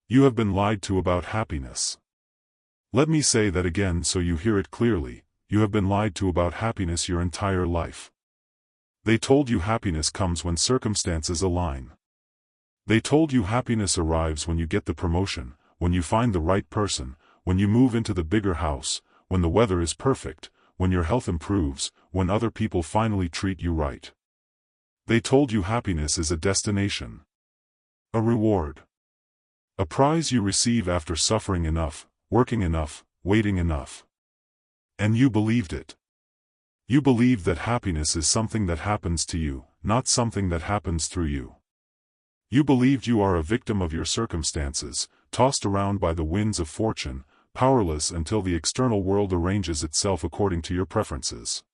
You have been lied to about happiness. Let me say that again so you hear it clearly. You have been lied to about happiness your entire life. They told you happiness comes when circumstances align. They told you happiness arrives when you get the promotion, when you find the right person, when you move into the bigger house, when the weather is perfect, when your health improves, when other people finally treat you right. They told you happiness is a destination. A reward. A prize you receive after suffering enough, working enough, waiting enough. And you believed it. You believed that happiness is something that happens to you, not something that happens through you. You believed you are a victim of your circumstances, tossed around by the winds of fortune, powerless until the external world arranges itself according to your preferences.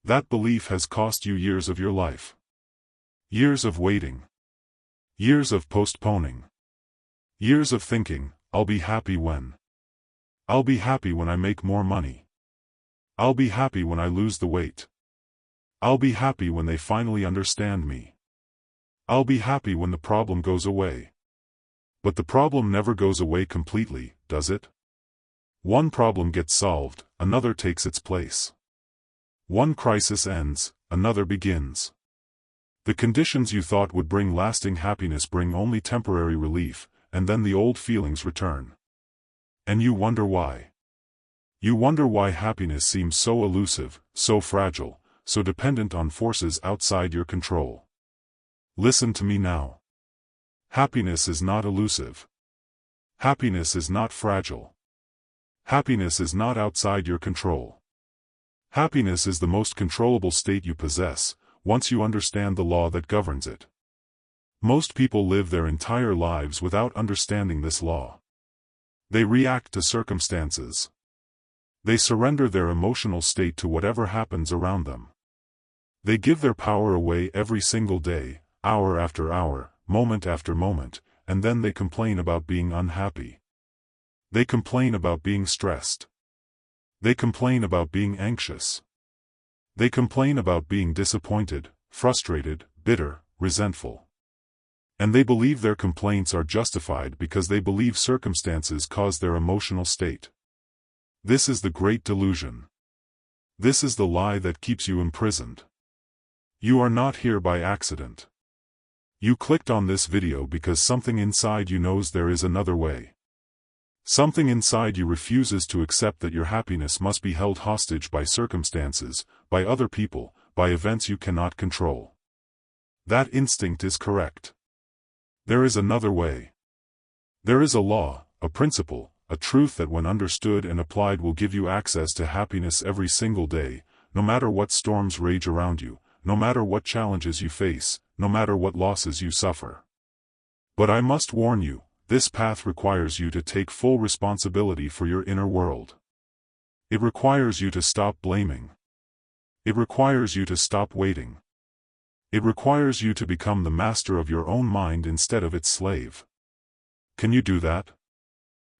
That belief has cost you years of your life. Years of waiting. Years of postponing. Years of thinking, I'll be happy when. I'll be happy when I make more money. I'll be happy when I lose the weight. I'll be happy when they finally understand me. I'll be happy when the problem goes away. But the problem never goes away completely, does it? One problem gets solved, another takes its place. One crisis ends, another begins. The conditions you thought would bring lasting happiness bring only temporary relief, and then the old feelings return. And you wonder why. You wonder why happiness seems so elusive, so fragile, so dependent on forces outside your control. Listen to me now. Happiness is not elusive. Happiness is not fragile. Happiness is not outside your control. Happiness is the most controllable state you possess, once you understand the law that governs it. Most people live their entire lives without understanding this law. They react to circumstances. They surrender their emotional state to whatever happens around them. They give their power away every single day, hour after hour, moment after moment, and then they complain about being unhappy. They complain about being stressed. They complain about being anxious. They complain about being disappointed, frustrated, bitter, resentful. And they believe their complaints are justified because they believe circumstances cause their emotional state. This is the great delusion. This is the lie that keeps you imprisoned. You are not here by accident. You clicked on this video because something inside you knows there is another way. Something inside you refuses to accept that your happiness must be held hostage by circumstances, by other people, by events you cannot control. That instinct is correct. There is another way. There is a law, a principle, a truth that when understood and applied will give you access to happiness every single day, no matter what storms rage around you, no matter what challenges you face, no matter what losses you suffer. But I must warn you, this path requires you to take full responsibility for your inner world. It requires you to stop blaming. It requires you to stop waiting. It requires you to become the master of your own mind instead of its slave. Can you do that?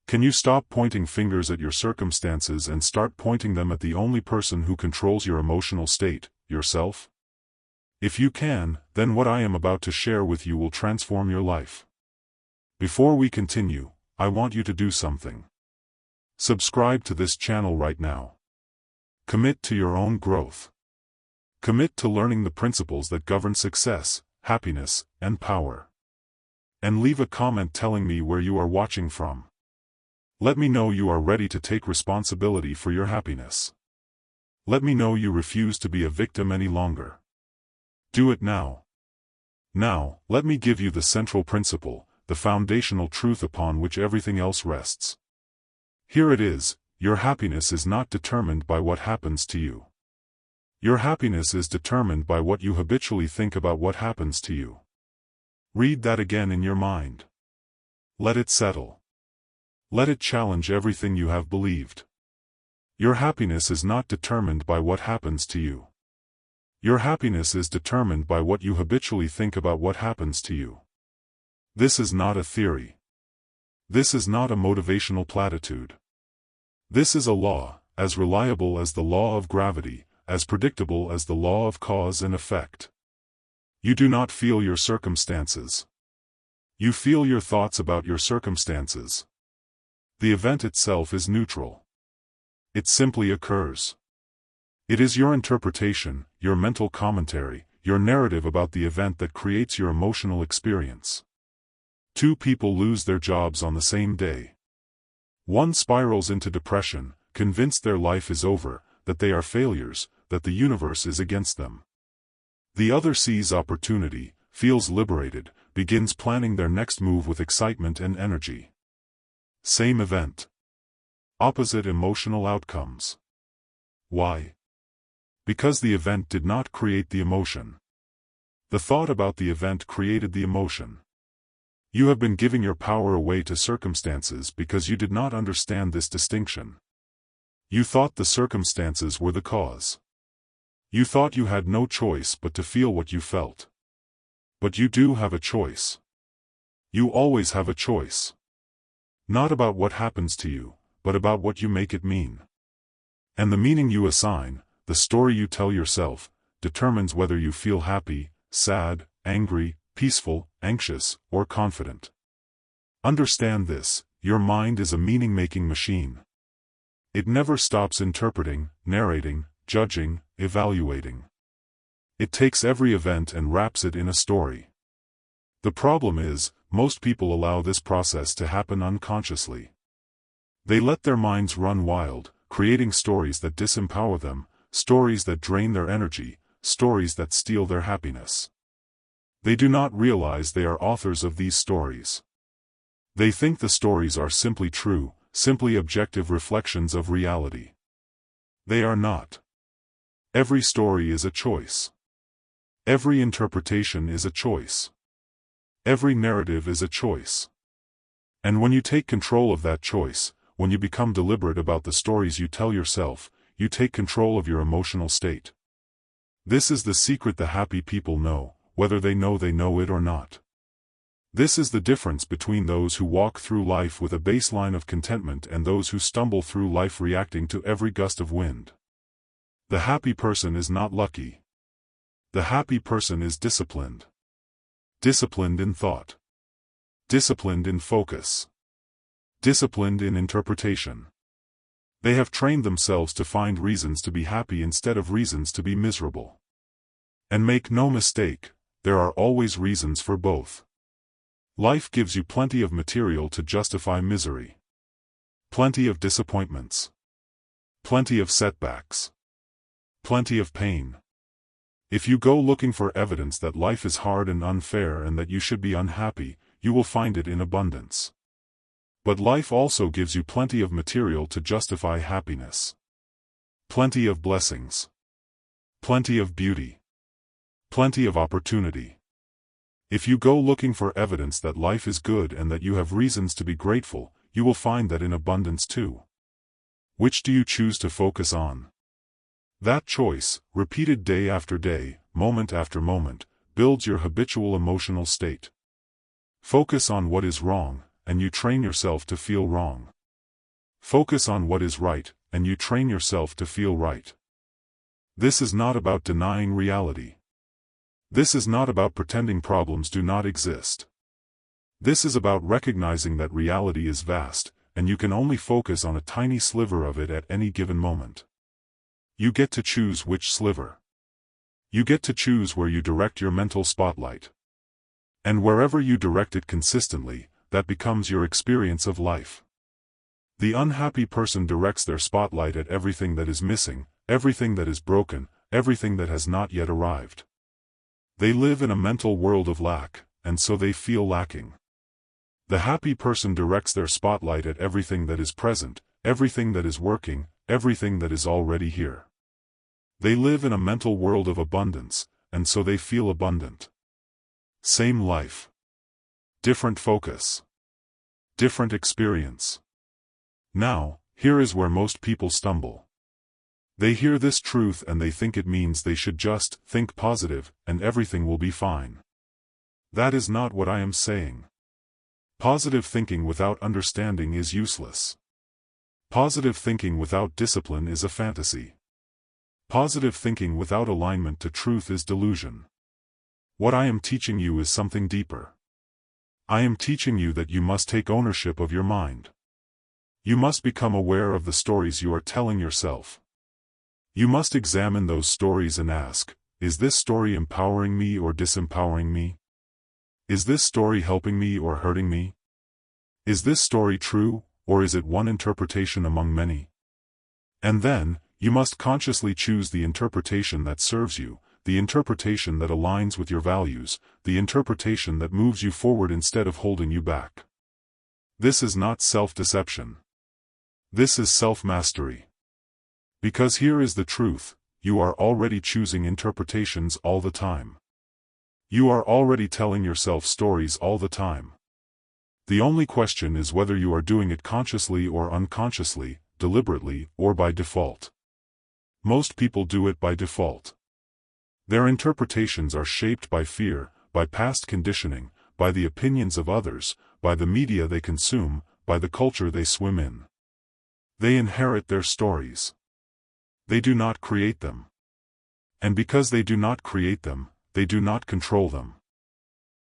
Can you stop pointing fingers at your circumstances and start pointing them at the only person who controls your emotional state, yourself? If you can, then what I am about to share with you will transform your life. Before we continue, I want you to do something. Subscribe to this channel right now. Commit to your own growth. Commit to learning the principles that govern success, happiness, and power. And leave a comment telling me where you are watching from. Let me know you are ready to take responsibility for your happiness. Let me know you refuse to be a victim any longer. Do it now. Now, let me give you the central principle, the foundational truth upon which everything else rests. Here it is: your happiness is not determined by what happens to you. Your happiness is determined by what you habitually think about what happens to you. Read that again in your mind. Let it settle. Let it challenge everything you have believed. Your happiness is not determined by what happens to you. Your happiness is determined by what you habitually think about what happens to you. This is not a theory. This is not a motivational platitude. This is a law, as reliable as the law of gravity, as predictable as the law of cause and effect. You do not feel your circumstances. You feel your thoughts about your circumstances. The event itself is neutral. It simply occurs. It is your interpretation, your mental commentary, your narrative about the event that creates your emotional experience. Two people lose their jobs on the same day. One spirals into depression, convinced their life is over, that they are failures, that the universe is against them. The other sees opportunity, feels liberated, begins planning their next move with excitement and energy. Same event. Opposite emotional outcomes. Why? Because the event did not create the emotion. The thought about the event created the emotion. You have been giving your power away to circumstances because you did not understand this distinction. You thought the circumstances were the cause. You thought you had no choice but to feel what you felt. But you do have a choice. You always have a choice. Not about what happens to you, but about what you make it mean. And the meaning you assign, the story you tell yourself, determines whether you feel happy, sad, angry, peaceful, anxious, or confident. Understand this: your mind is a meaning-making machine. It never stops interpreting, narrating, judging, evaluating. It takes every event and wraps it in a story. The problem is, most people allow this process to happen unconsciously. They let their minds run wild, creating stories that disempower them, stories that drain their energy, stories that steal their happiness. They do not realize they are authors of these stories. They think the stories are simply true, simply objective reflections of reality. They are not. Every story is a choice. Every interpretation is a choice. Every narrative is a choice. And when you take control of that choice, when you become deliberate about the stories you tell yourself, you take control of your emotional state. This is the secret the happy people know, whether they know it or not. This is the difference between those who walk through life with a baseline of contentment and those who stumble through life reacting to every gust of wind. The happy person is not lucky. The happy person is disciplined. Disciplined in thought. Disciplined in focus. Disciplined in interpretation. They have trained themselves to find reasons to be happy instead of reasons to be miserable. And make no mistake, there are always reasons for both. Life gives you plenty of material to justify misery. Plenty of disappointments. Plenty of setbacks. Plenty of pain. If you go looking for evidence that life is hard and unfair and that you should be unhappy, you will find it in abundance. But life also gives you plenty of material to justify happiness. Plenty of blessings. Plenty of beauty. Plenty of opportunity. If you go looking for evidence that life is good and that you have reasons to be grateful, you will find that in abundance too. Which do you choose to focus on? That choice, repeated day after day, moment after moment, builds your habitual emotional state. Focus on what is wrong, and you train yourself to feel wrong. Focus on what is right, and you train yourself to feel right. This is not about denying reality. This is not about pretending problems do not exist. This is about recognizing that reality is vast, and you can only focus on a tiny sliver of it at any given moment. You get to choose which sliver. You get to choose where you direct your mental spotlight. And wherever you direct it consistently, that becomes your experience of life. The unhappy person directs their spotlight at everything that is missing, everything that is broken, everything that has not yet arrived. They live in a mental world of lack, and so they feel lacking. The happy person directs their spotlight at everything that is present, everything that is working, everything that is already here. They live in a mental world of abundance, and so they feel abundant. Same life. Different focus. Different experience. Now, here is where most people stumble. They hear this truth and they think it means they should just think positive, and everything will be fine. That is not what I am saying. Positive thinking without understanding is useless. Positive thinking without discipline is a fantasy. Positive thinking without alignment to truth is delusion. What I am teaching you is something deeper. I am teaching you that you must take ownership of your mind. You must become aware of the stories you are telling yourself. You must examine those stories and ask, is this story empowering me or disempowering me? Is this story helping me or hurting me? Is this story true, or is it one interpretation among many? And then, you must consciously choose the interpretation that serves you, the interpretation that aligns with your values, the interpretation that moves you forward instead of holding you back. This is not self-deception. This is self-mastery. Because here is the truth, you are already choosing interpretations all the time. You are already telling yourself stories all the time. The only question is whether you are doing it consciously or unconsciously, deliberately or by default. Most people do it by default. Their interpretations are shaped by fear, by past conditioning, by the opinions of others, by the media they consume, by the culture they swim in. They inherit their stories. They do not create them. And because they do not create them, they do not control them.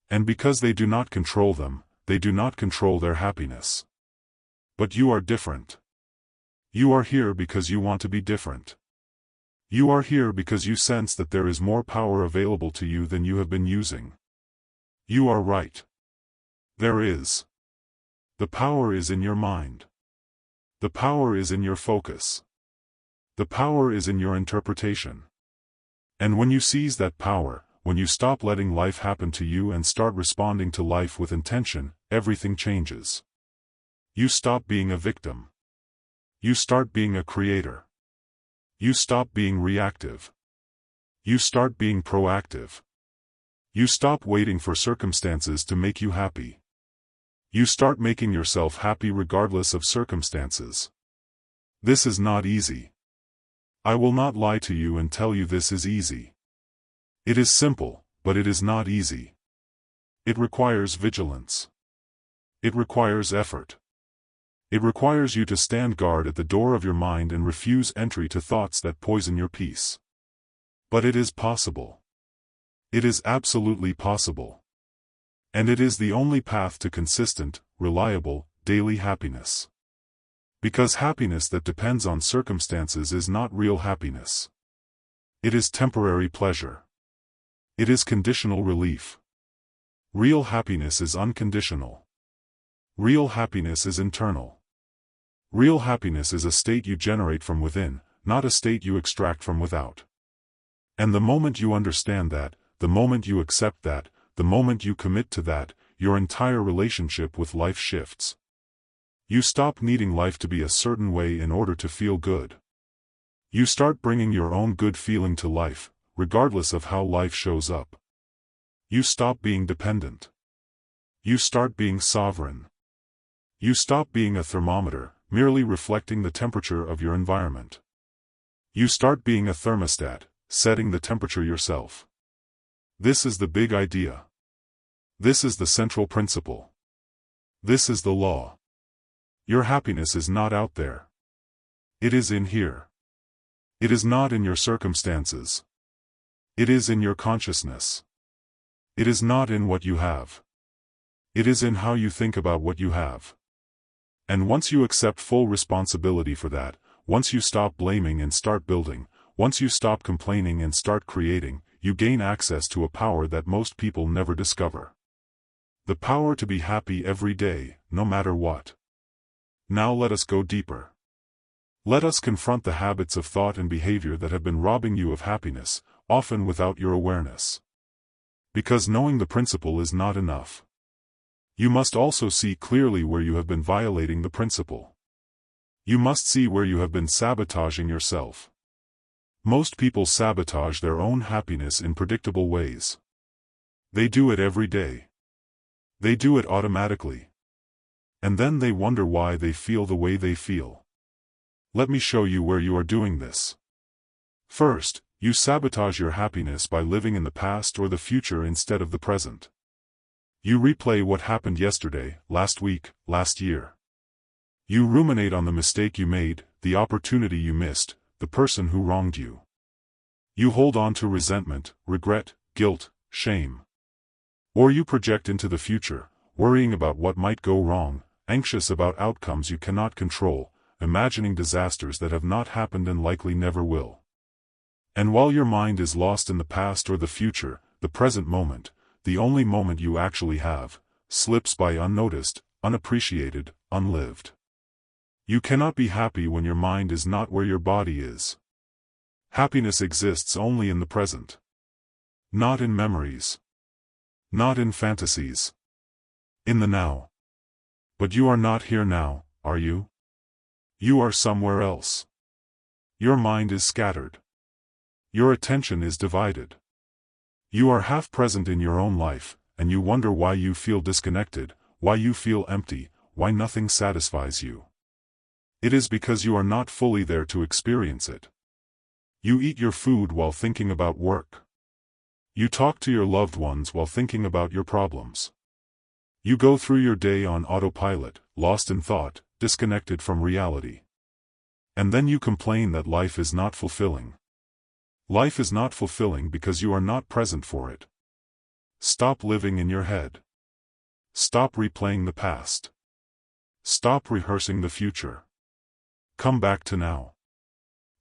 And because they do not control them, they do not control their happiness. But you are different. You are here because you want to be different. You are here because you sense that there is more power available to you than you have been using. You are right. There is. The power is in your mind. The power is in your focus. The power is in your interpretation. And when you seize that power, when you stop letting life happen to you and start responding to life with intention, everything changes. You stop being a victim. You start being a creator. You stop being reactive. You start being proactive. You stop waiting for circumstances to make you happy. You start making yourself happy regardless of circumstances. This is not easy. I will not lie to you and tell you this is easy. It is simple, but it is not easy. It requires vigilance. It requires effort. It requires you to stand guard at the door of your mind and refuse entry to thoughts that poison your peace. But it is possible. It is absolutely possible. And it is the only path to consistent, reliable, daily happiness. Because happiness that depends on circumstances is not real happiness. It is temporary pleasure. It is conditional relief. Real happiness is unconditional. Real happiness is internal. Real happiness is a state you generate from within, not a state you extract from without. And the moment you understand that, the moment you accept that, the moment you commit to that, your entire relationship with life shifts. You stop needing life to be a certain way in order to feel good. You start bringing your own good feeling to life, regardless of how life shows up. You stop being dependent. You start being sovereign. You stop being a thermometer, merely reflecting the temperature of your environment. You start being a thermostat, setting the temperature yourself. This is the big idea. This is the central principle. This is the law. Your happiness is not out there. It is in here. It is not in your circumstances. It is in your consciousness. It is not in what you have. It is in how you think about what you have. And once you accept full responsibility for that, once you stop blaming and start building, once you stop complaining and start creating, you gain access to a power that most people never discover. The power to be happy every day, no matter what. Now let us go deeper. Let us confront the habits of thought and behavior that have been robbing you of happiness, often without your awareness. Because knowing the principle is not enough. You must also see clearly where you have been violating the principle. You must see where you have been sabotaging yourself. Most people sabotage their own happiness in predictable ways. They do it every day. They do it automatically. And then they wonder why they feel the way they feel. Let me show you where you are doing this. First, you sabotage your happiness by living in the past or the future instead of the present. You replay what happened yesterday, last week, last year. You ruminate on the mistake you made, the opportunity you missed, the person who wronged you. You hold on to resentment, regret, guilt, shame. Or you project into the future, worrying about what might go wrong, anxious about outcomes you cannot control, imagining disasters that have not happened and likely never will. And while your mind is lost in the past or the future, the present moment, the only moment you actually have, slips by unnoticed, unappreciated, unlived. You cannot be happy when your mind is not where your body is. Happiness exists only in the present. Not in memories. Not in fantasies. In the now. But you are not here now, are you? You are somewhere else. Your mind is scattered. Your attention is divided. You are half present in your own life, and you wonder why you feel disconnected, why you feel empty, why nothing satisfies you. It is because you are not fully there to experience it. You eat your food while thinking about work. You talk to your loved ones while thinking about your problems. You go through your day on autopilot, lost in thought, disconnected from reality. And then you complain that life is not fulfilling. Life is not fulfilling because you are not present for it. Stop living in your head. Stop replaying the past. Stop rehearsing the future. Come back to now.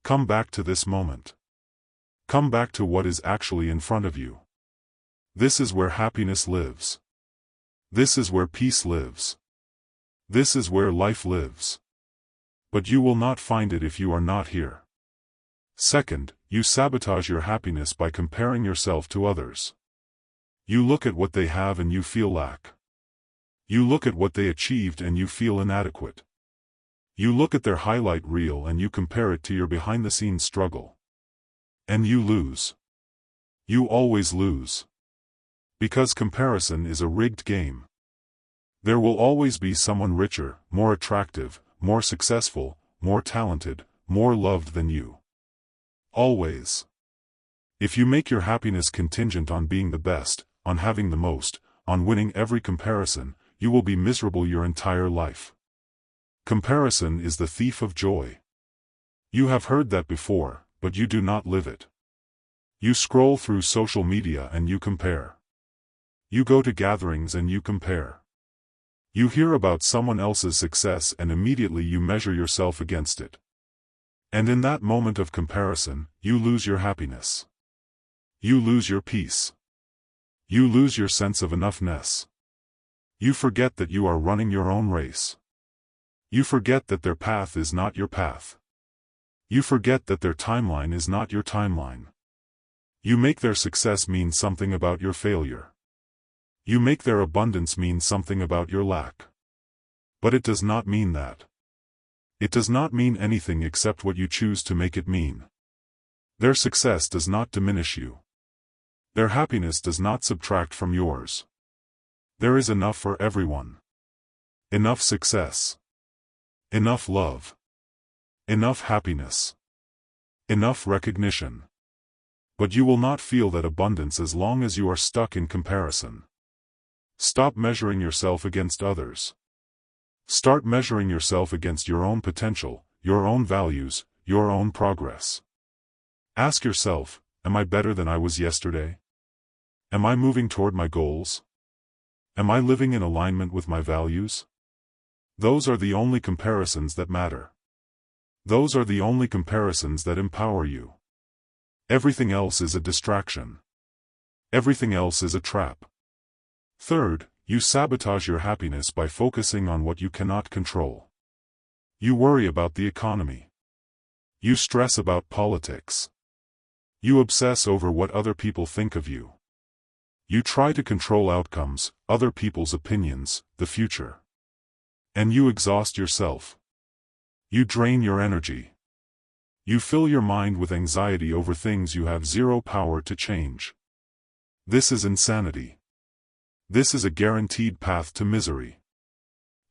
Come back to this moment. Come back to what is actually in front of you. This is where happiness lives. This is where peace lives. This is where life lives. But you will not find it if you are not here. Second, you sabotage your happiness by comparing yourself to others. You look at what they have and you feel lack. You look at what they achieved and you feel inadequate. You look at their highlight reel and you compare it to your behind-the-scenes struggle. And you lose. You always lose. Because comparison is a rigged game. There will always be someone richer, more attractive, more successful, more talented, more loved than you. Always. If you make your happiness contingent on being the best, on having the most, on winning every comparison, you will be miserable your entire life. Comparison is the thief of joy. You have heard that before, but you do not live it. You scroll through social media and you compare. You go to gatherings and you compare. You hear about someone else's success and immediately you measure yourself against it. And in that moment of comparison, you lose your happiness. You lose your peace. You lose your sense of enoughness. You forget that you are running your own race. You forget that their path is not your path. You forget that their timeline is not your timeline. You make their success mean something about your failure. You make their abundance mean something about your lack. But it does not mean that. It does not mean anything except what you choose to make it mean. Their success does not diminish you. Their happiness does not subtract from yours. There is enough for everyone. Enough success. Enough love. Enough happiness. Enough recognition. But you will not feel that abundance as long as you are stuck in comparison. Stop measuring yourself against others. Start measuring yourself against your own potential, your own values, your own progress. Ask yourself, am I better than I was yesterday? Am I moving toward my goals? Am I living in alignment with my values? Those are the only comparisons that matter. Those are the only comparisons that empower you. Everything else is a distraction. Everything else is a trap. Third, you sabotage your happiness by focusing on what you cannot control. You worry about the economy. You stress about politics. You obsess over what other people think of you. You try to control outcomes, other people's opinions, the future. And you exhaust yourself. You drain your energy. You fill your mind with anxiety over things you have zero power to change. This is insanity. This is a guaranteed path to misery.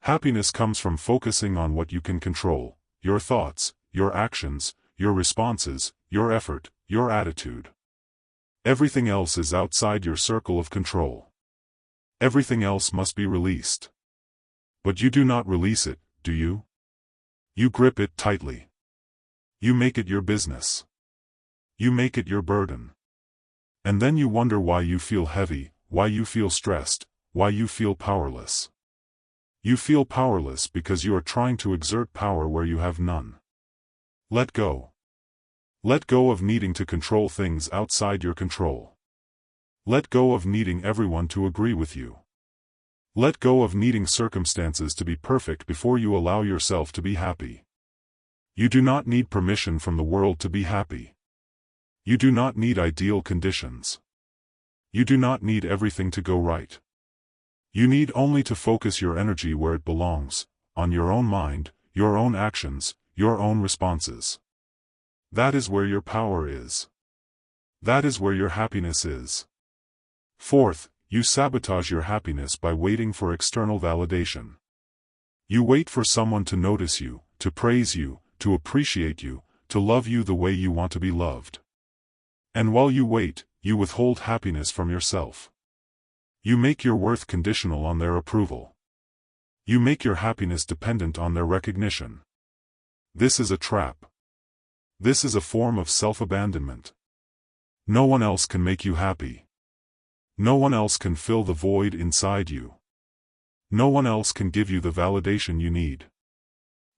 Happiness comes from focusing on what you can control, your thoughts, your actions, your responses, your effort, your attitude. Everything else is outside your circle of control. Everything else must be released. But you do not release it, do you? You grip it tightly. You make it your business. You make it your burden. And then you wonder why you feel heavy, why you feel stressed, why you feel powerless. You feel powerless because you are trying to exert power where you have none. Let go. Let go of needing to control things outside your control. Let go of needing everyone to agree with you. Let go of needing circumstances to be perfect before you allow yourself to be happy. You do not need permission from the world to be happy. You do not need ideal conditions. You do not need everything to go right. You need only to focus your energy where it belongs, on your own mind, your own actions, your own responses. That is where your power is. That is where your happiness is. Fourth, you sabotage your happiness by waiting for external validation. You wait for someone to notice you, to praise you, to appreciate you, to love you the way you want to be loved. And while you wait, you withhold happiness from yourself. You make your worth conditional on their approval. You make your happiness dependent on their recognition. This is a trap. This is a form of self-abandonment. No one else can make you happy. No one else can fill the void inside you. No one else can give you the validation you need.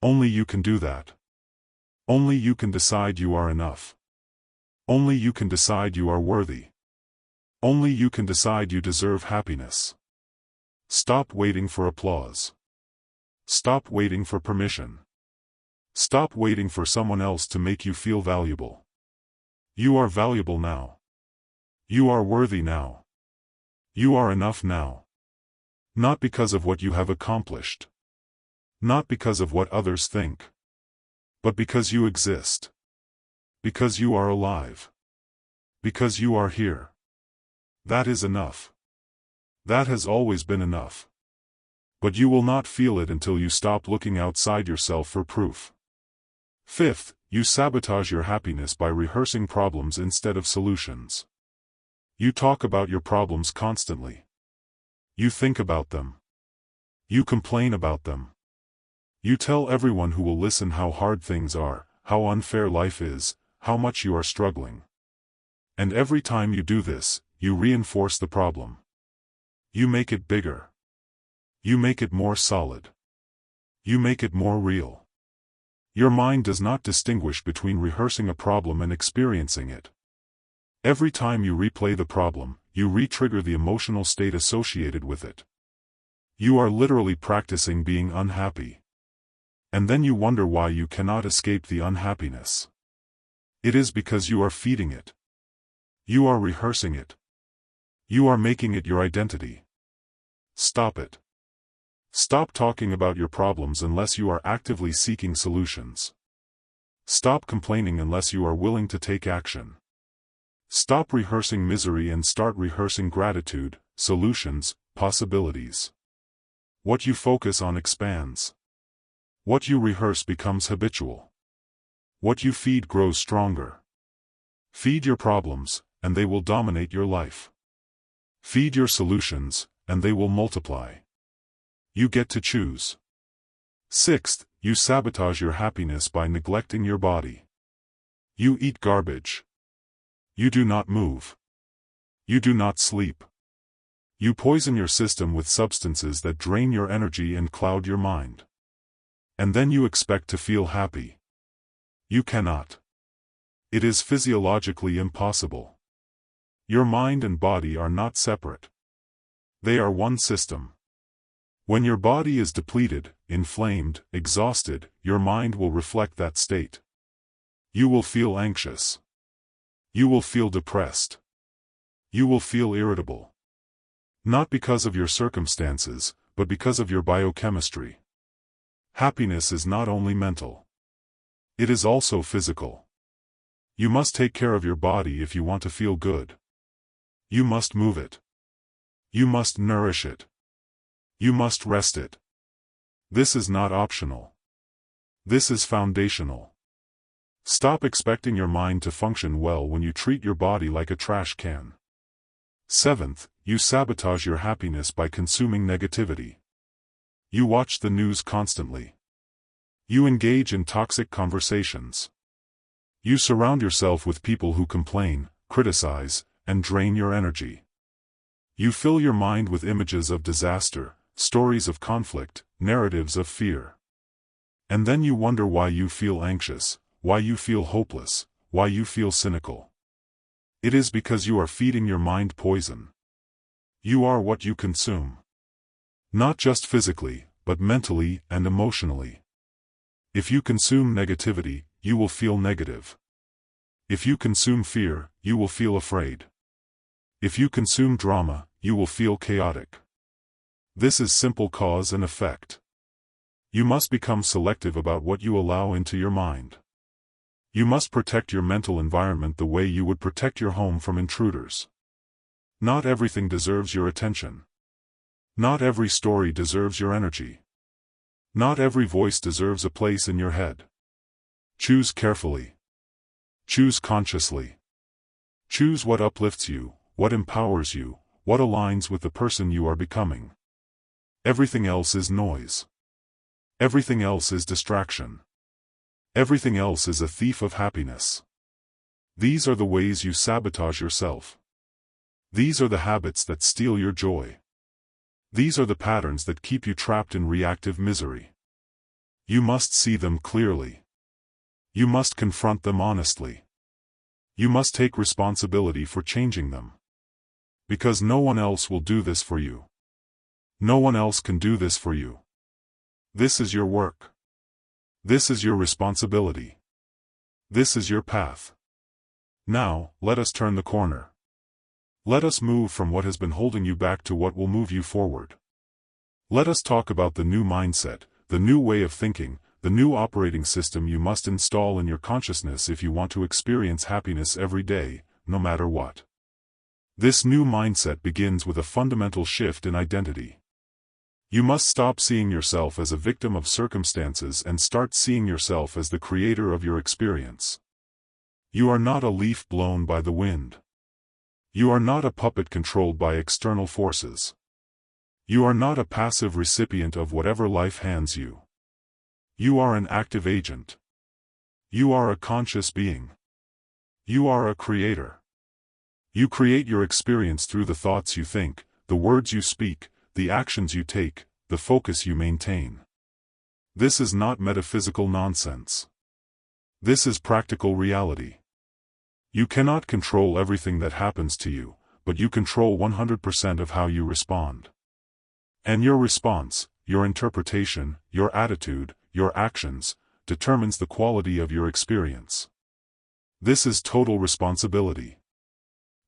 Only you can do that. Only you can decide you are enough. Only you can decide you are worthy. Only you can decide you deserve happiness. Stop waiting for applause. Stop waiting for permission. Stop waiting for someone else to make you feel valuable. You are valuable now. You are worthy now. You are enough now. Not because of what you have accomplished. Not because of what others think. But because you exist. Because you are alive. Because you are here. That is enough. That has always been enough. But you will not feel it until you stop looking outside yourself for proof. Fifth, you sabotage your happiness by rehearsing problems instead of solutions. You talk about your problems constantly. You think about them. You complain about them. You tell everyone who will listen how hard things are, how unfair life is, how much you are struggling. And every time you do this, you reinforce the problem. You make it bigger. You make it more solid. You make it more real. Your mind does not distinguish between rehearsing a problem and experiencing it. Every time you replay the problem, you re-trigger the emotional state associated with it. You are literally practicing being unhappy. And then you wonder why you cannot escape the unhappiness. It is because you are feeding it. You are rehearsing it. You are making it your identity. Stop it. Stop talking about your problems unless you are actively seeking solutions. Stop complaining unless you are willing to take action. Stop rehearsing misery and start rehearsing gratitude, solutions, possibilities. What you focus on expands. What you rehearse becomes habitual. What you feed grows stronger. Feed your problems, and they will dominate your life. Feed your solutions, and they will multiply. You get to choose. Sixth, you sabotage your happiness by neglecting your body. You eat garbage. You do not move. You do not sleep. You poison your system with substances that drain your energy and cloud your mind. And then you expect to feel happy. You cannot. It is physiologically impossible. Your mind and body are not separate. They are one system. When your body is depleted, inflamed, exhausted, your mind will reflect that state. You will feel anxious. You will feel depressed. You will feel irritable. Not because of your circumstances, but because of your biochemistry. Happiness is not only mental. It is also physical. You must take care of your body if you want to feel good. You must move it. You must nourish it. You must rest it. This is not optional. This is foundational. Stop expecting your mind to function well when you treat your body like a trash can. Seventh, you sabotage your happiness by consuming negativity. You watch the news constantly. You engage in toxic conversations. You surround yourself with people who complain, criticize, and drain your energy. You fill your mind with images of disaster, stories of conflict, narratives of fear. And then you wonder why you feel anxious, why you feel hopeless, why you feel cynical. It is because you are feeding your mind poison. You are what you consume. Not just physically, but mentally and emotionally. If you consume negativity, you will feel negative. If you consume fear, you will feel afraid. If you consume drama, you will feel chaotic. This is simple cause and effect. You must become selective about what you allow into your mind. You must protect your mental environment the way you would protect your home from intruders. Not everything deserves your attention. Not every story deserves your energy. Not every voice deserves a place in your head. Choose carefully. Choose consciously. Choose what uplifts you, what empowers you, what aligns with the person you are becoming. Everything else is noise. Everything else is distraction. Everything else is a thief of happiness. These are the ways you sabotage yourself. These are the habits that steal your joy. These are the patterns that keep you trapped in reactive misery. You must see them clearly. You must confront them honestly. You must take responsibility for changing them. Because no one else will do this for you. No one else can do this for you. This is your work. This is your responsibility. This is your path. Now, let us turn the corner. Let us move from what has been holding you back to what will move you forward. Let us talk about the new mindset, the new way of thinking, the new operating system you must install in your consciousness if you want to experience happiness every day, no matter what. This new mindset begins with a fundamental shift in identity. You must stop seeing yourself as a victim of circumstances and start seeing yourself as the creator of your experience. You are not a leaf blown by the wind. You are not a puppet controlled by external forces. You are not a passive recipient of whatever life hands you. You are an active agent. You are a conscious being. You are a creator. You create your experience through the thoughts you think, the words you speak, the actions you take, the focus you maintain. This is not metaphysical nonsense. This is practical reality. You cannot control everything that happens to you, but you control 100% of how you respond. And your response, your interpretation, your attitude, your actions, determines the quality of your experience. This is total responsibility.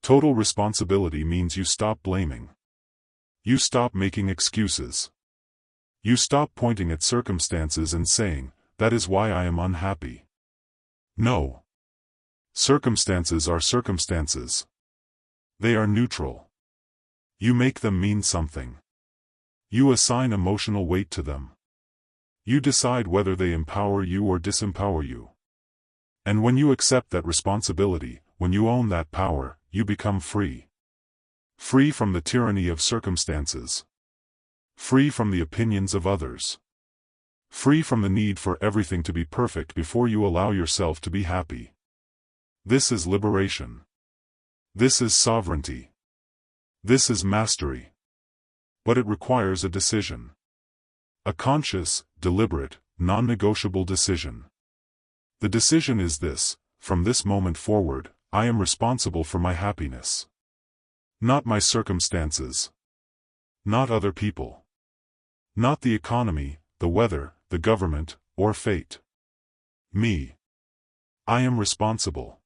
Total responsibility means you stop blaming. You stop making excuses. You stop pointing at circumstances and saying, "That is why I am unhappy." No. Circumstances are circumstances. They are neutral. You make them mean something. You assign emotional weight to them. You decide whether they empower you or disempower you. And when you accept that responsibility, when you own that power, you become free. Free from the tyranny of circumstances. Free from the opinions of others. Free from the need for everything to be perfect before you allow yourself to be happy. This is liberation. This is sovereignty. This is mastery. But it requires a decision. A conscious, deliberate, non-negotiable decision. The decision is this: from this moment forward, I am responsible for my happiness. Not my circumstances. Not other people. Not the economy, the weather, the government, or fate. Me. I am responsible.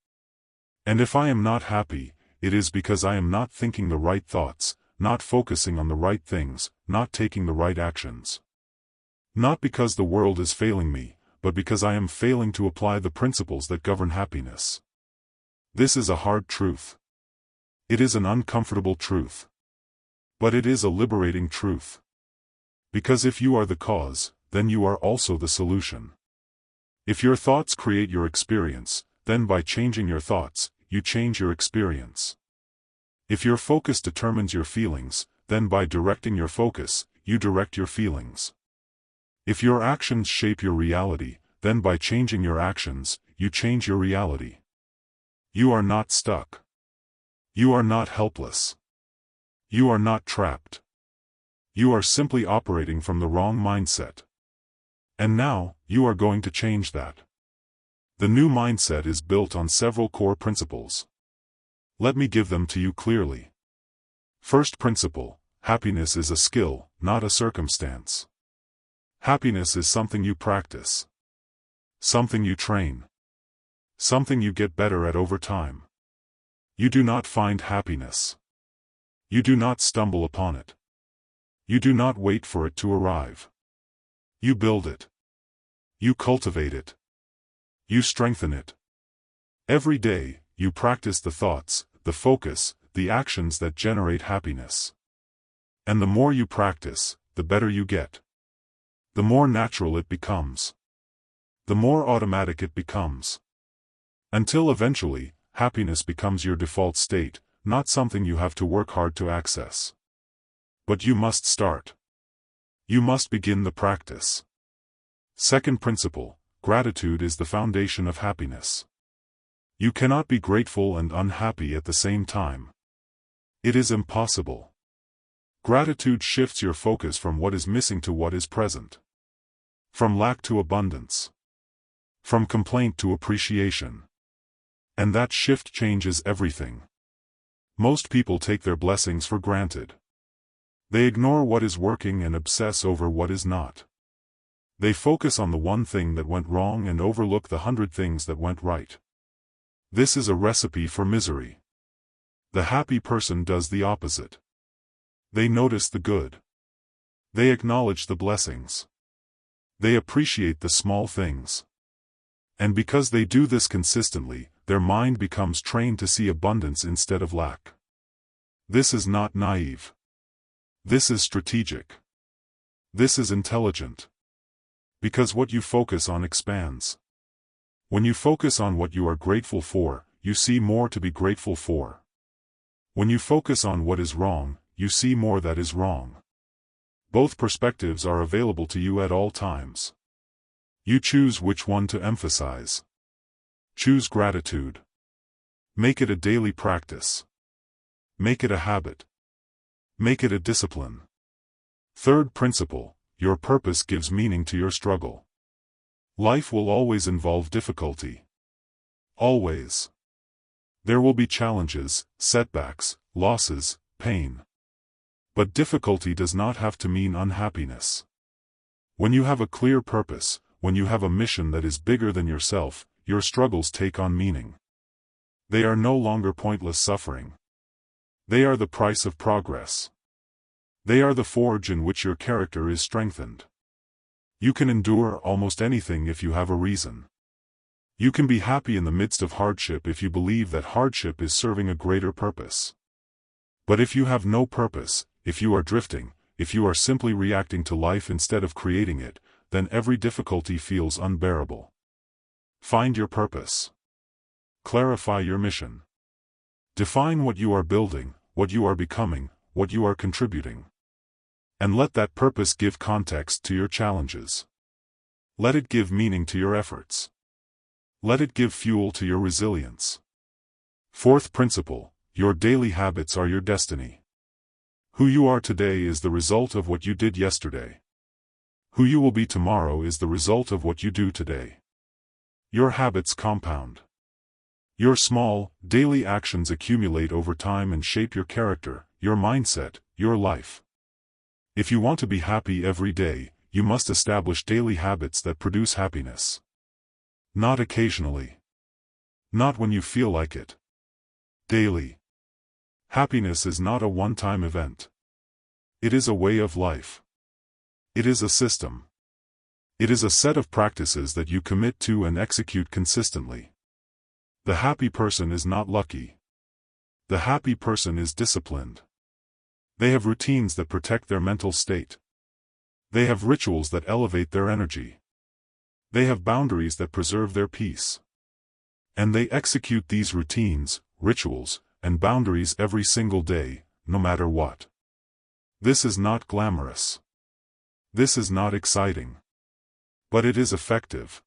And if I am not happy, it is because I am not thinking the right thoughts, not focusing on the right things, not taking the right actions. Not because the world is failing me, but because I am failing to apply the principles that govern happiness. This is a hard truth. It is an uncomfortable truth. But it is a liberating truth. Because if you are the cause, then you are also the solution. If your thoughts create your experience, then by changing your thoughts, you change your experience. If your focus determines your feelings, then by directing your focus, you direct your feelings. If your actions shape your reality, then by changing your actions, you change your reality. You are not stuck. You are not helpless. You are not trapped. You are simply operating from the wrong mindset. And now, you are going to change that. The new mindset is built on several core principles. Let me give them to you clearly. First principle: happiness is a skill, not a circumstance. Happiness is something you practice. Something you train. Something you get better at over time. You do not find happiness. You do not stumble upon it. You do not wait for it to arrive. You build it. You cultivate it. You strengthen it. Every day, you practice the thoughts, the focus, the actions that generate happiness. And the more you practice, the better you get. The more natural it becomes. The more automatic it becomes. Until eventually, happiness becomes your default state, not something you have to work hard to access. But you must start. You must begin the practice. Second principle: gratitude is the foundation of happiness. You cannot be grateful and unhappy at the same time. It is impossible. Gratitude shifts your focus from what is missing to what is present. From lack to abundance. From complaint to appreciation. And that shift changes everything. Most people take their blessings for granted. They ignore what is working and obsess over what is not. They focus on the one thing that went wrong and overlook the 100 things that went right. This is a recipe for misery. The happy person does the opposite. They notice the good. They acknowledge the blessings. They appreciate the small things. And because they do this consistently, their mind becomes trained to see abundance instead of lack. This is not naive. This is strategic. This is intelligent. Because what you focus on expands. When you focus on what you are grateful for, you see more to be grateful for. When you focus on what is wrong, you see more that is wrong. Both perspectives are available to you at all times. You choose which one to emphasize. Choose gratitude. Make it a daily practice. Make it a habit. Make it a discipline. Third principle: your purpose gives meaning to your struggle. Life will always involve difficulty. Always. There will be challenges, setbacks, losses, pain. But difficulty does not have to mean unhappiness. When you have a clear purpose, when you have a mission that is bigger than yourself, your struggles take on meaning. They are no longer pointless suffering. They are the price of progress. They are the forge in which your character is strengthened. You can endure almost anything if you have a reason. You can be happy in the midst of hardship if you believe that hardship is serving a greater purpose. But if you have no purpose, if you are drifting, if you are simply reacting to life instead of creating it, then every difficulty feels unbearable. Find your purpose. Clarify your mission. Define what you are building, what you are becoming, what you are contributing. And let that purpose give context to your challenges. Let it give meaning to your efforts. Let it give fuel to your resilience. Fourth principle: your daily habits are your destiny. Who you are today is the result of what you did yesterday. Who you will be tomorrow is the result of what you do today. Your habits compound. Your small, daily actions accumulate over time and shape your character, your mindset, your life. If you want to be happy every day, you must establish daily habits that produce happiness. Not occasionally. Not when you feel like it. Daily. Happiness is not a one-time event. It is a way of life. It is a system. It is a set of practices that you commit to and execute consistently. The happy person is not lucky. The happy person is disciplined. They have routines that protect their mental state. They have rituals that elevate their energy. They have boundaries that preserve their peace. And they execute these routines, rituals, and boundaries every single day, no matter what. This is not glamorous. This is not exciting. But it is effective.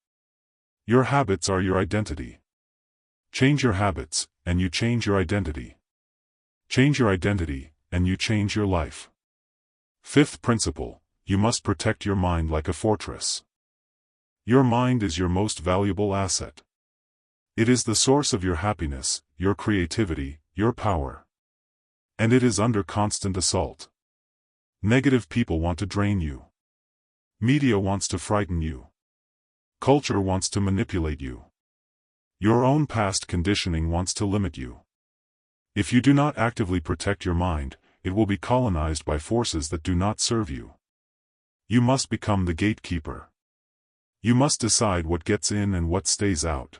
Your habits are your identity. Change your habits, and you change your identity. Change your identity, and you change your life. Fifth principle, you must protect your mind like a fortress. Your mind is your most valuable asset. It is the source of your happiness, your creativity, your power. And it is under constant assault. Negative people want to drain you. Media wants to frighten you. Culture wants to manipulate you. Your own past conditioning wants to limit you. If you do not actively protect your mind, it will be colonized by forces that do not serve you. You must become the gatekeeper. You must decide what gets in and what stays out.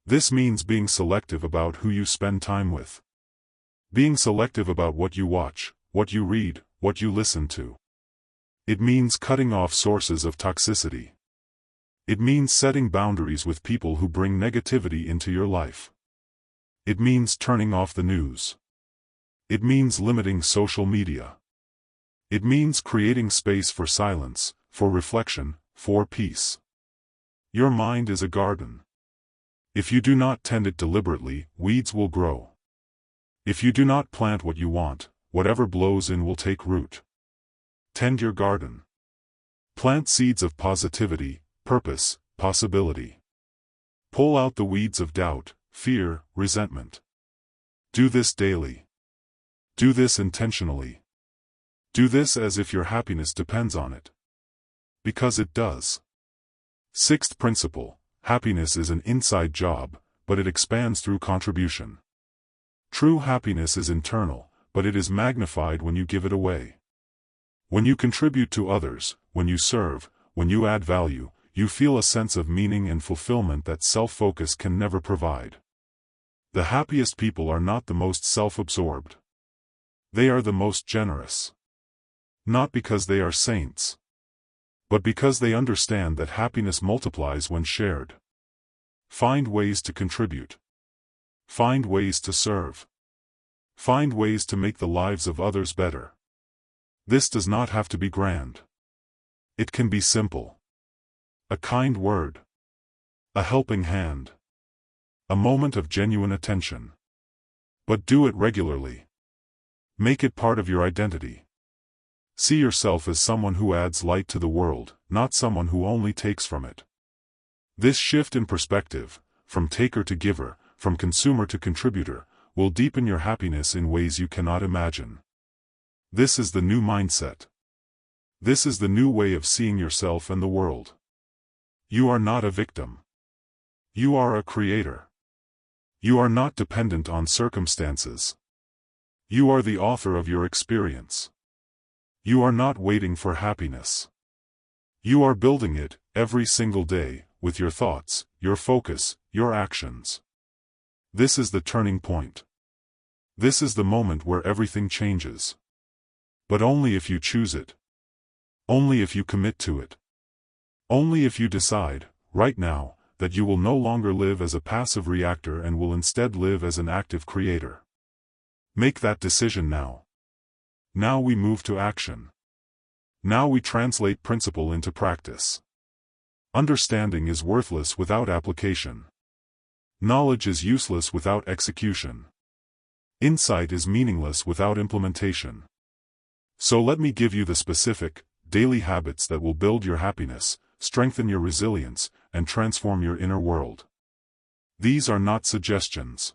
This means being selective about who you spend time with. Being selective about what you watch, what you read, what you listen to. It means cutting off sources of toxicity. It means setting boundaries with people who bring negativity into your life. It means turning off the news. It means limiting social media. It means creating space for silence, for reflection, for peace. Your mind is a garden. If you do not tend it deliberately, weeds will grow. If you do not plant what you want, whatever blows in will take root. Tend your garden. Plant seeds of positivity, purpose, possibility. Pull out the weeds of doubt, fear, resentment. Do this daily. Do this intentionally. Do this as if your happiness depends on it. Because it does. Sixth principle, happiness is an inside job, but it expands through contribution. True happiness is internal, but it is magnified when you give it away. When you contribute to others, when you serve, when you add value, you feel a sense of meaning and fulfillment that self-focus can never provide. The happiest people are not the most self-absorbed. They are the most generous. Not because they are saints, but because they understand that happiness multiplies when shared. Find ways to contribute. Find ways to serve. Find ways to make the lives of others better. This does not have to be grand. It can be simple. A kind word. A helping hand. A moment of genuine attention. But do it regularly. Make it part of your identity. See yourself as someone who adds light to the world, not someone who only takes from it. This shift in perspective, from taker to giver, from consumer to contributor, will deepen your happiness in ways you cannot imagine. This is the new mindset. This is the new way of seeing yourself and the world. You are not a victim. You are a creator. You are not dependent on circumstances. You are the author of your experience. You are not waiting for happiness. You are building it, every single day, with your thoughts, your focus, your actions. This is the turning point. This is the moment where everything changes. But only if you choose it. Only if you commit to it. Only if you decide, right now, that you will no longer live as a passive reactor and will instead live as an active creator. Make that decision now. Now we move to action. Now we translate principle into practice. Understanding is worthless without application. Knowledge is useless without execution. Insight is meaningless without implementation. So let me give you the specific, daily habits that will build your happiness, strengthen your resilience, and transform your inner world. These are not suggestions.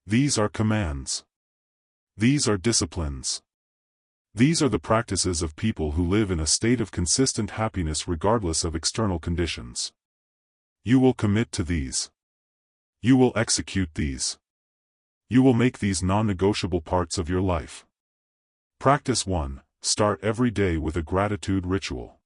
These are commands. These are disciplines. These are the practices of people who live in a state of consistent happiness regardless of external conditions. You will commit to these. You will execute these. You will make these non-negotiable parts of your life. Practice 1. Start every day with a gratitude ritual.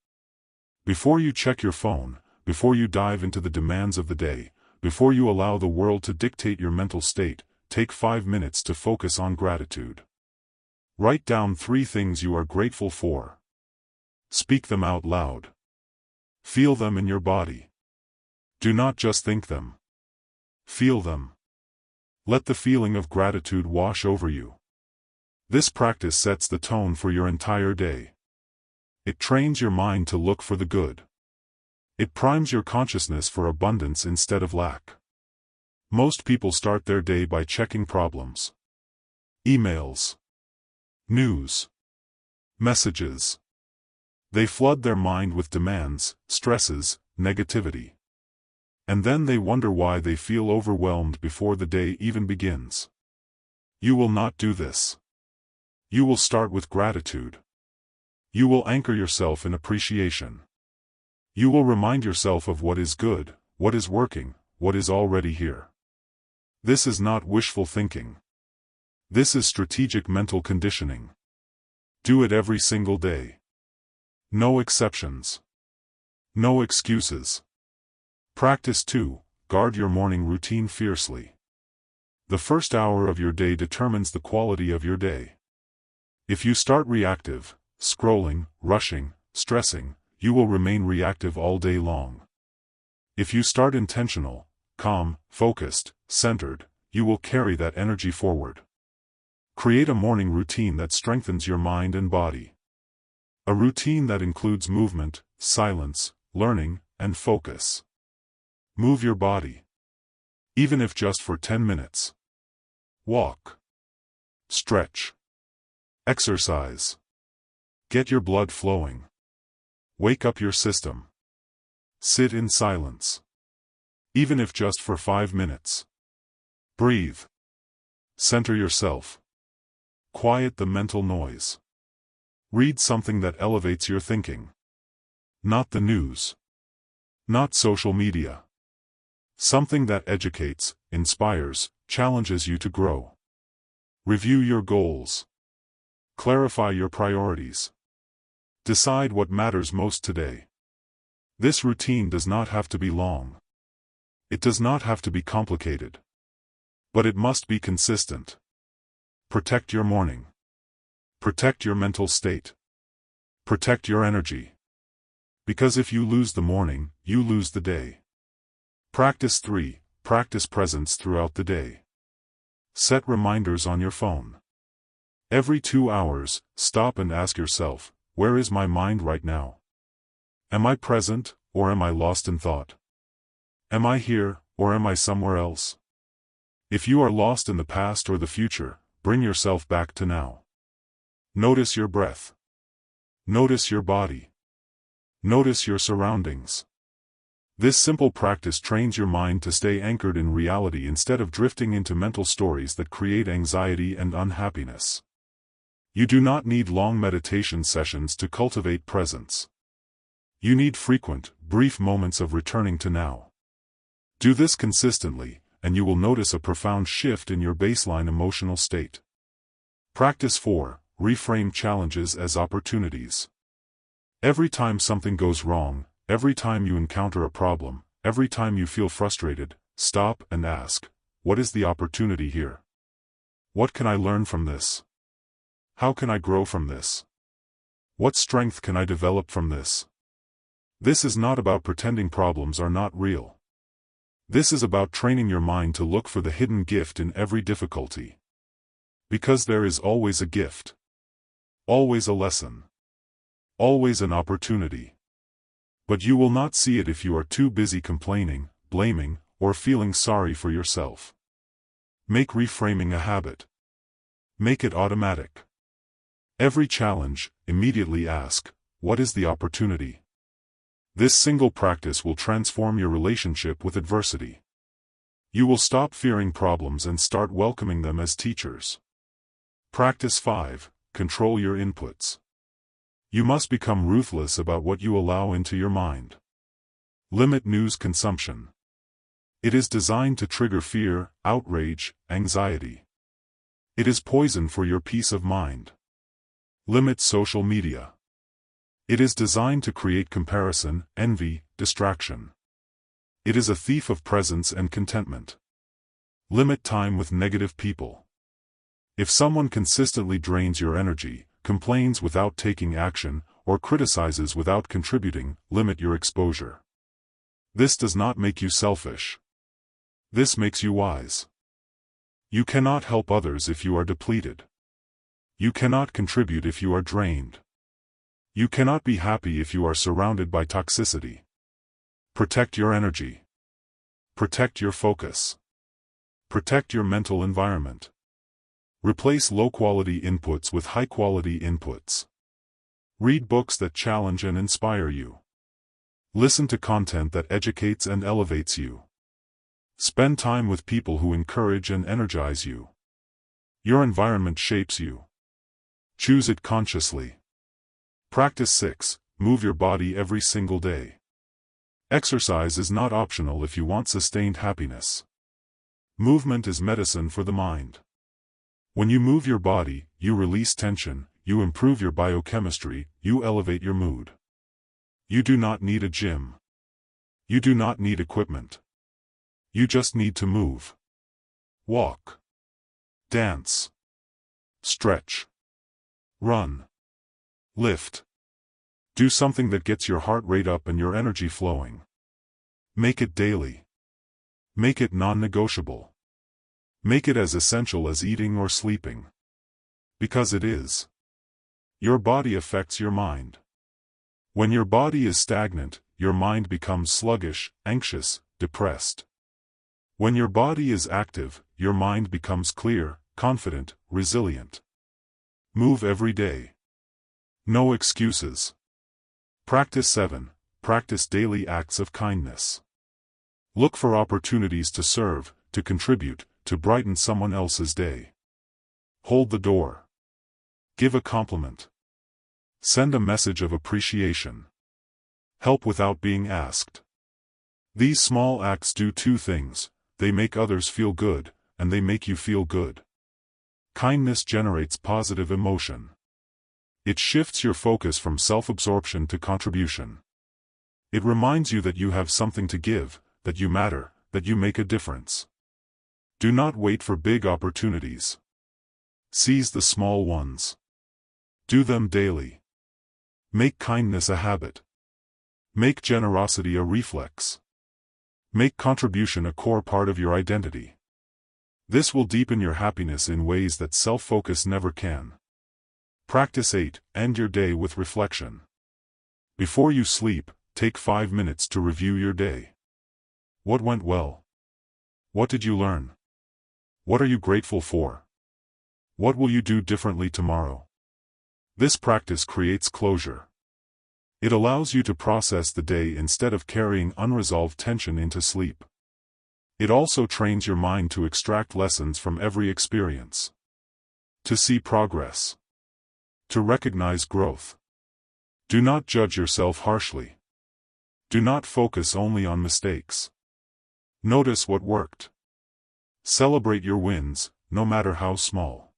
Before you check your phone, before you dive into the demands of the day, before you allow the world to dictate your mental state, take 5 minutes to focus on gratitude. Write down 3 things you are grateful for. Speak them out loud. Feel them in your body. Do not just think them. Feel them. Let the feeling of gratitude wash over you. This practice sets the tone for your entire day. It trains your mind to look for the good. It primes your consciousness for abundance instead of lack. Most people start their day by checking problems. Emails. News. Messages. They flood their mind with demands, stresses, negativity. And then they wonder why they feel overwhelmed before the day even begins. You will not do this. You will start with gratitude. You will anchor yourself in appreciation. You will remind yourself of what is good, what is working, what is already here. This is not wishful thinking. This is strategic mental conditioning. Do it every single day. No exceptions. No excuses. Practice 2. Guard your morning routine fiercely. The first hour of your day determines the quality of your day. If you start reactive, scrolling, rushing, stressing, you will remain reactive all day long. If you start intentional, calm, focused, centered, you will carry that energy forward. Create a morning routine that strengthens your mind and body. A routine that includes movement, silence, learning, and focus. Move your body. Even if just for 10 minutes. Walk. Stretch. Exercise. Get your blood flowing. Wake up your system. Sit in silence. Even if just for 5 minutes. Breathe. Center yourself. Quiet the mental noise. Read something that elevates your thinking. Not the news. Not social media. Something that educates, inspires, challenges you to grow. Review your goals. Clarify your priorities. Decide what matters most today. This routine does not have to be long. It does not have to be complicated. But it must be consistent. Protect your morning. Protect your mental state. Protect your energy. Because if you lose the morning, you lose the day. Practice 3. Practice presence throughout the day. Set reminders on your phone. Every 2 hours, stop and ask yourself, where is my mind right now? Am I present, or am I lost in thought? Am I here, or am I somewhere else? If you are lost in the past or the future, bring yourself back to now. Notice your breath. Notice your body. Notice your surroundings. This simple practice trains your mind to stay anchored in reality instead of drifting into mental stories that create anxiety and unhappiness. You do not need long meditation sessions to cultivate presence. You need frequent, brief moments of returning to now. Do this consistently, and you will notice a profound shift in your baseline emotional state. Practice 4. Reframe challenges as opportunities. Every time something goes wrong, every time you encounter a problem, every time you feel frustrated, stop and ask, what is the opportunity here? What can I learn from this? How can I grow from this? What strength can I develop from this? This is not about pretending problems are not real. This is about training your mind to look for the hidden gift in every difficulty. Because there is always a gift. Always a lesson. Always an opportunity. But you will not see it if you are too busy complaining, blaming, or feeling sorry for yourself. Make reframing a habit. Make it automatic. Every challenge, immediately ask, what is the opportunity? This single practice will transform your relationship with adversity. You will stop fearing problems and start welcoming them as teachers. Practice 5. Control your inputs. You must become ruthless about what you allow into your mind. Limit news consumption. It is designed to trigger fear, outrage, anxiety. It is poison for your peace of mind. Limit social media. It is designed to create comparison, envy, distraction. It is a thief of presence and contentment. Limit time with negative people. If someone consistently drains your energy, complains without taking action, or criticizes without contributing, limit your exposure. This does not make you selfish. This makes you wise. You cannot help others if you are depleted. You cannot contribute if you are drained. You cannot be happy if you are surrounded by toxicity. Protect your energy. Protect your focus. Protect your mental environment. Replace low-quality inputs with high-quality inputs. Read books that challenge and inspire you. Listen to content that educates and elevates you. Spend time with people who encourage and energize you. Your environment shapes you. Choose it consciously. Practice 6. Move your body every single day. Exercise is not optional if you want sustained happiness. Movement is medicine for the mind. When you move your body, you release tension, you improve your biochemistry, you elevate your mood. You do not need a gym. You do not need equipment. You just need to move. Walk. Dance. Stretch. Run. Lift. Do something that gets your heart rate up and your energy flowing. Make it daily. Make it non-negotiable. Make it as essential as eating or sleeping. Because it is. Your body affects your mind. When your body is stagnant, your mind becomes sluggish, anxious, depressed. When your body is active, your mind becomes clear, confident, resilient. Move every day. No excuses. Practice 7. Practice daily acts of kindness. Look for opportunities to serve, to contribute, to brighten someone else's day. Hold the door. Give a compliment. Send a message of appreciation. Help without being asked. These small acts do two things: they make others feel good, and they make you feel good. Kindness generates positive emotion. It shifts your focus from self-absorption to contribution. It reminds you that you have something to give, that you matter, that you make a difference. Do not wait for big opportunities. Seize the small ones. Do them daily. Make kindness a habit. Make generosity a reflex. Make contribution a core part of your identity. This will deepen your happiness in ways that self-focus never can. Practice 8. End your day with reflection. Before you sleep, take 5 minutes to review your day. What went well? What did you learn? What are you grateful for? What will you do differently tomorrow? This practice creates closure. It allows you to process the day instead of carrying unresolved tension into sleep. It also trains your mind to extract lessons from every experience. To see progress. To recognize growth. Do not judge yourself harshly. Do not focus only on mistakes. Notice what worked. Celebrate your wins, no matter how small.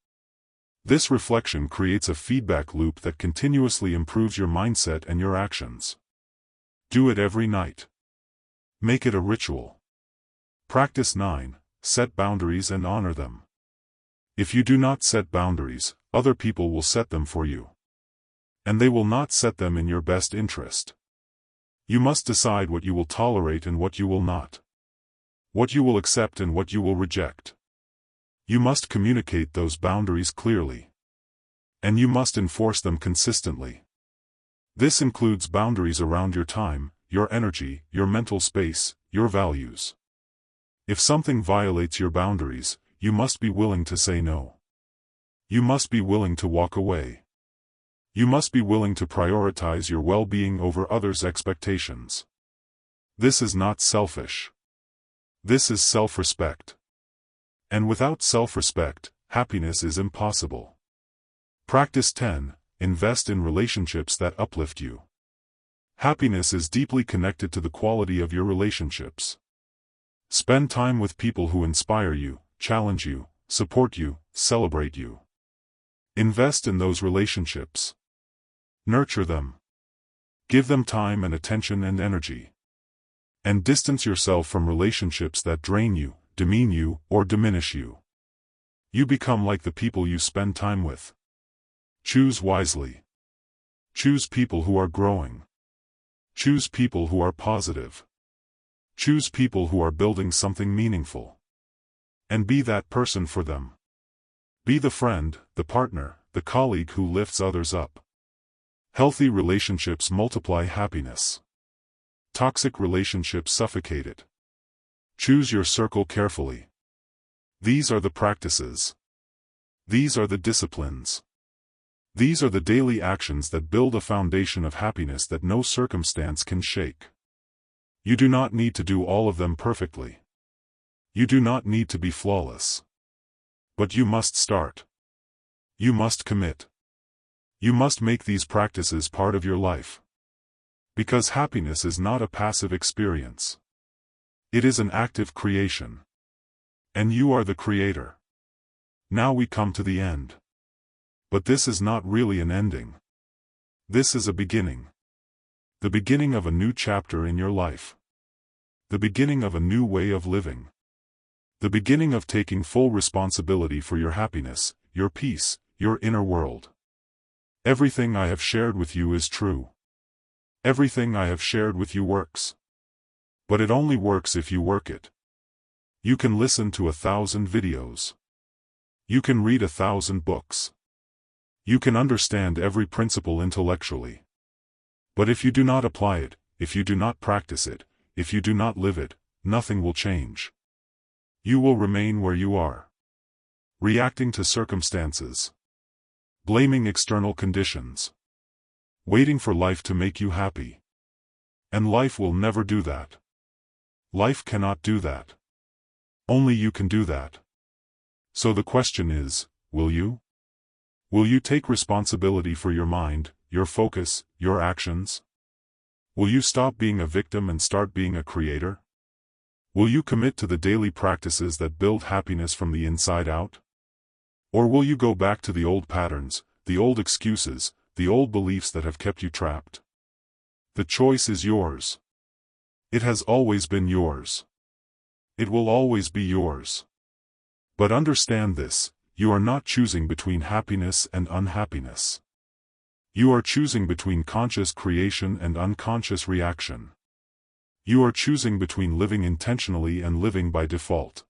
This reflection creates a feedback loop that continuously improves your mindset and your actions. Do it every night. Make it a ritual. Practice 9. Set boundaries and honor them. If you do not set boundaries, other people will set them for you. And they will not set them in your best interest. You must decide what you will tolerate and what you will not. What you will accept and what you will reject. You must communicate those boundaries clearly. And you must enforce them consistently. This includes boundaries around your time, your energy, your mental space, your values. If something violates your boundaries, you must be willing to say no. You must be willing to walk away. You must be willing to prioritize your well-being over others' expectations. This is not selfish. This is self-respect. And without self-respect, happiness is impossible. Practice 10. Invest in relationships that uplift you. Happiness is deeply connected to the quality of your relationships. Spend time with people who inspire you, challenge you, support you, celebrate you. Invest in those relationships. Nurture them. Give them time and attention and energy. And distance yourself from relationships that drain you, demean you, or diminish you. You become like the people you spend time with. Choose wisely. Choose people who are growing. Choose people who are positive. Choose people who are building something meaningful. And be that person for them. Be the friend, the partner, the colleague who lifts others up. Healthy relationships multiply happiness. Toxic relationships suffocate it. Choose your circle carefully. These are the practices. These are the disciplines. These are the daily actions that build a foundation of happiness that no circumstance can shake. You do not need to do all of them perfectly. You do not need to be flawless. But you must start. You must commit. You must make these practices part of your life. Because happiness is not a passive experience. It is an active creation. And you are the creator. Now we come to the end. But this is not really an ending. This is a beginning. The beginning of a new chapter in your life. The beginning of a new way of living. The beginning of taking full responsibility for your happiness, your peace, your inner world. Everything I have shared with you is true. Everything I have shared with you works. But it only works if you work it. You can listen to 1,000 videos. You can read 1,000 books. You can understand every principle intellectually. But if you do not apply it, if you do not practice it, if you do not live it, nothing will change. You will remain where you are. Reacting to circumstances. Blaming external conditions. Waiting for life to make you happy. And life will never do that. Life cannot do that. Only you can do that. So the question is, will you? Will you take responsibility for your mind, your focus, your actions? Will you stop being a victim and start being a creator? Will you commit to the daily practices that build happiness from the inside out? Or will you go back to the old patterns, the old excuses, the old beliefs that have kept you trapped? The choice is yours. It has always been yours. It will always be yours. But understand this, you are not choosing between happiness and unhappiness. You are choosing between conscious creation and unconscious reaction. You are choosing between living intentionally and living by default.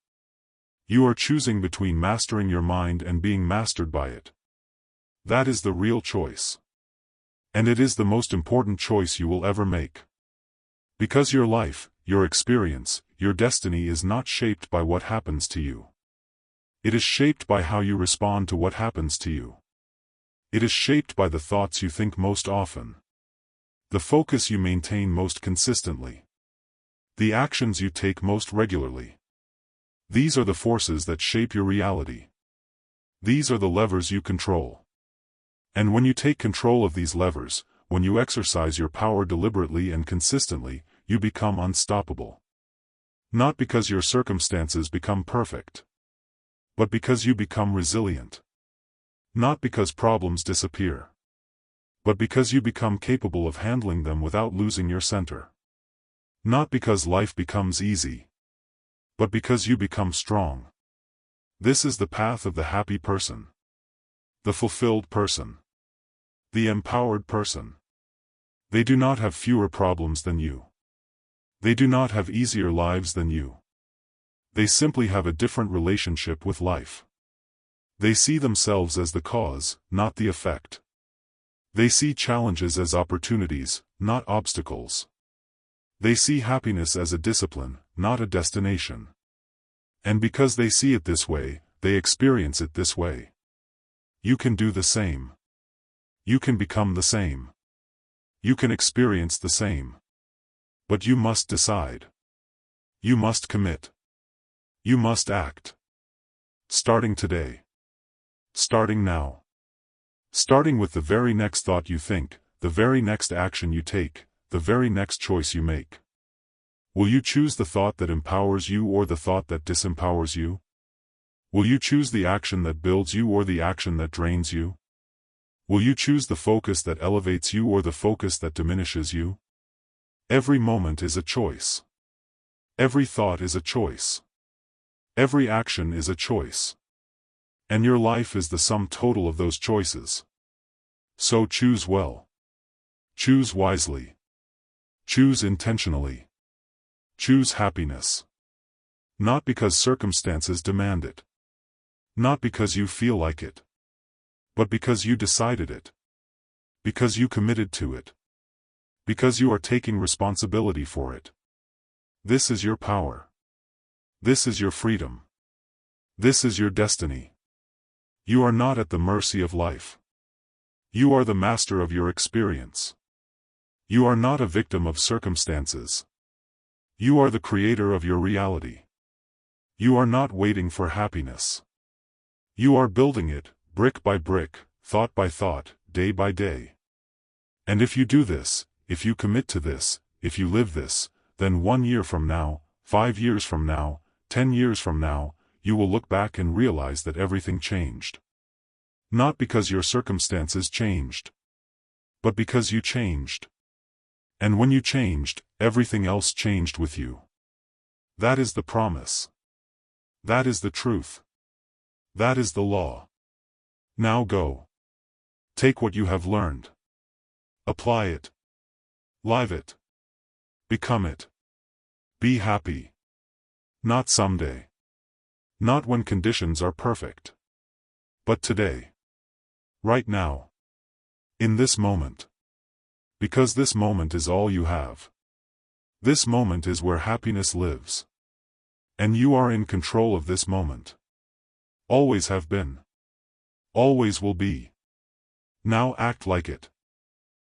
You are choosing between mastering your mind and being mastered by it. That is the real choice. And it is the most important choice you will ever make. Because your life, your experience, your destiny is not shaped by what happens to you. It is shaped by how you respond to what happens to you. It is shaped by the thoughts you think most often. The focus you maintain most consistently. The actions you take most regularly. These are the forces that shape your reality. These are the levers you control. And when you take control of these levers, when you exercise your power deliberately and consistently, you become unstoppable. Not because your circumstances become perfect. But because you become resilient. Not because problems disappear. But because you become capable of handling them without losing your center. Not because life becomes easy. But because you become strong. This is the path of the happy person. The fulfilled person. The empowered person. They do not have fewer problems than you. They do not have easier lives than you. They simply have a different relationship with life. They see themselves as the cause, not the effect. They see challenges as opportunities, not obstacles. They see happiness as a discipline, not a destination. And because they see it this way, they experience it this way. You can do the same. You can become the same. You can experience the same. But you must decide. You must commit. You must act. Starting today. Starting now. Starting with the very next thought you think, the very next action you take, the very next choice you make. Will you choose the thought that empowers you or the thought that disempowers you? Will you choose the action that builds you or the action that drains you? Will you choose the focus that elevates you or the focus that diminishes you? Every moment is a choice. Every thought is a choice. Every action is a choice. And your life is the sum total of those choices. So choose well. Choose wisely. Choose intentionally. Choose happiness. Not because circumstances demand it. Not because you feel like it. But because you decided it. Because you committed to it. Because you are taking responsibility for it. This is your power. This is your freedom. This is your destiny. You are not at the mercy of life. You are the master of your experience. You are not a victim of circumstances. You are the creator of your reality. You are not waiting for happiness. You are building it, brick by brick, thought by thought, day by day. And if you do this, if you commit to this, if you live this, then 1 year from now, 5 years from now, 10 years from now, you will look back and realize that everything changed. Not because your circumstances changed, but because you changed. And when you changed, everything else changed with you. That is the promise. That is the truth. That is the law. Now go. Take what you have learned. Apply it. Live it. Become it. Be happy. Not someday. Not when conditions are perfect. But today. Right now. In this moment. Because this moment is all you have. This moment is where happiness lives. And you are in control of this moment. Always have been. Always will be. Now act like it.